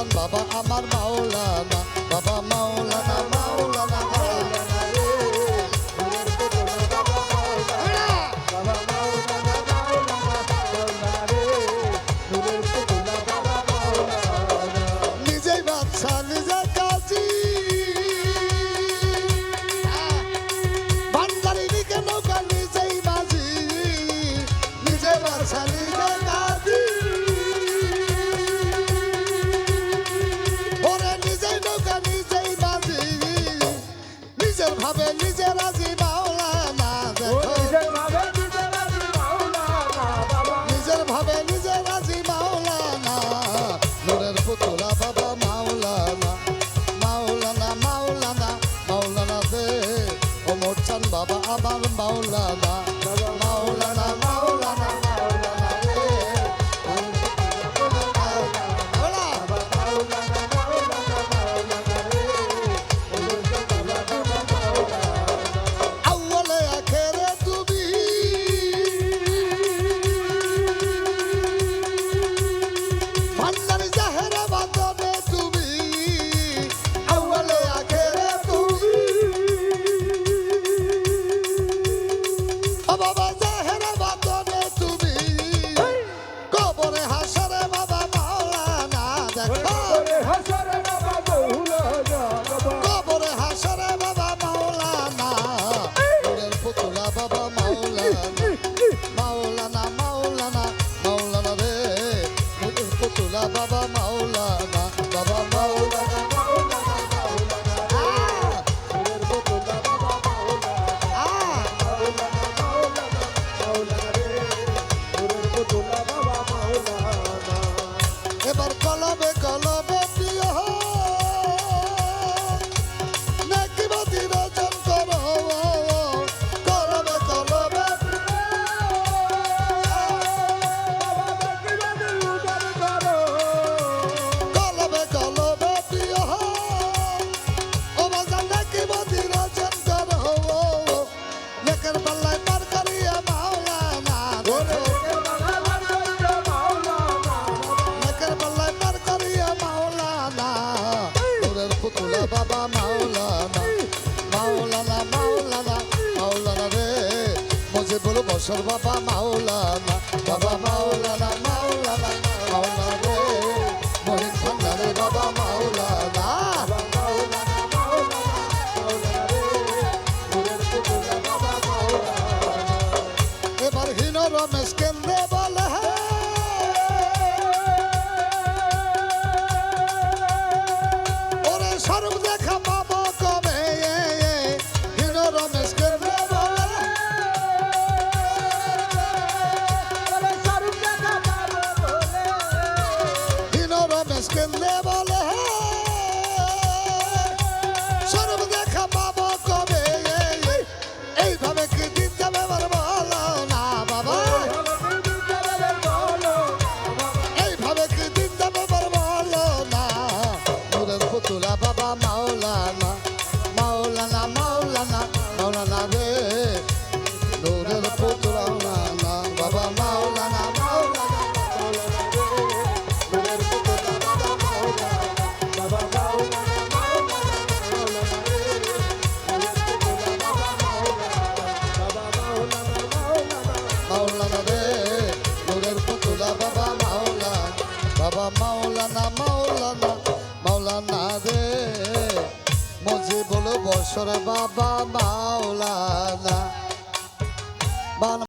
চান বাবা আমার মাওলানা, বাবা মাওলানা মাওলানা নিজেই বাচ্চা নিজে কাজী ভান্ডারি নিকে নৌকা নিজেই বাজি, নিজে বাচ্চা নিজে কাজী ওরে নিজেই নৌকা নিজেই বাজি, নিজের ভাবে নিজে রাজি মাওলানা দেখো নিজের ভাবে নিজে রাজি মাওলানা নূরের পুতুলা বাবা মাওলানা মাওলানা মাওলানা মাওলানা দে ও মোর চান বাবা আমার মাওলানা মাওলানা মাওলানা মাওলানা দে আউয়ালে আখেরে তুমি ভান্ডারি জাহেরা বাঁধনে তুমি আউয়ালে আখেরে তুমি ও বাবা জাহেরা বাঁধনে তুমি কবরে হাসরে বাবা মাওলানা দেখো কবরে হাসরে বাবা মাওলানা নূরের পুতুলা বাবা মাওলানা মাওলানা মাওলানা মাওলানা রে নূরের পুতুলা বাবা মাওলানা বাবা মাওলানা মাওলানা মাওলানা নূরের পুতুলা বাবা মাওলানা মাওলানা মাওলানা মাওলানা রে নূরের পুতুলা বাবা মাওলানা এবার কলবে কলবে প্রিয় নাকি বাতি রচন করো কলবে কলবে কলবে কলবে প্রিয় ও বাজান নাকি বাতি রচন করো লেকের পাল্লায় পার করিয়া মাওলানা লেকের পাল্লায় পার করিয়া মাওলানা নূরের পুতুলা বাবা মাওলানা মাওলানা মাওলানা মাওলানা রে মুজিবুল বশর বাবা মাওলানা বাবা মাওলানা মাওলানা মাওলানা রে মহিন ভান্ডারি বাবা মাওলানা মাওলানা মাওলানা মাওলানা রে নূরের পুতুলা বাবা মাওলানা এবার হীন রমেশ কেন্দ্রে বলে ওরে স্বরূপ দেখা পাবো কবে হীন রমেশ কেন্দ্রে বলে হীন রমেশ কেন্দ্রে বলে স্বরূপ দেখা পাবো কবে এইভাবে কি দিন যাবে বলো না বাবা এইভাবে কি দিন যাবে বলো না নূরের পুতুলা বাবা মাওলানা মাওলানা মাওলানা মাওলানা রে নূরের পুতুলা মাওলানা বাবা মাওলানা মাওলানা মাওলানা রে নূরের পুতুলা বাবা মাওলানা বাবা মাওলানা মাওলানা মাওলানা রে নূরের পুতুলা বাবা মাওলানা বাবা মাওলানা মাওলানা মাওলানা রে নূরের পুতুলা বাবা মাওলানা বাবা মাওলানা মাওলানা মাওলানা রে মুজিবুল বশর বাবা মাওলানা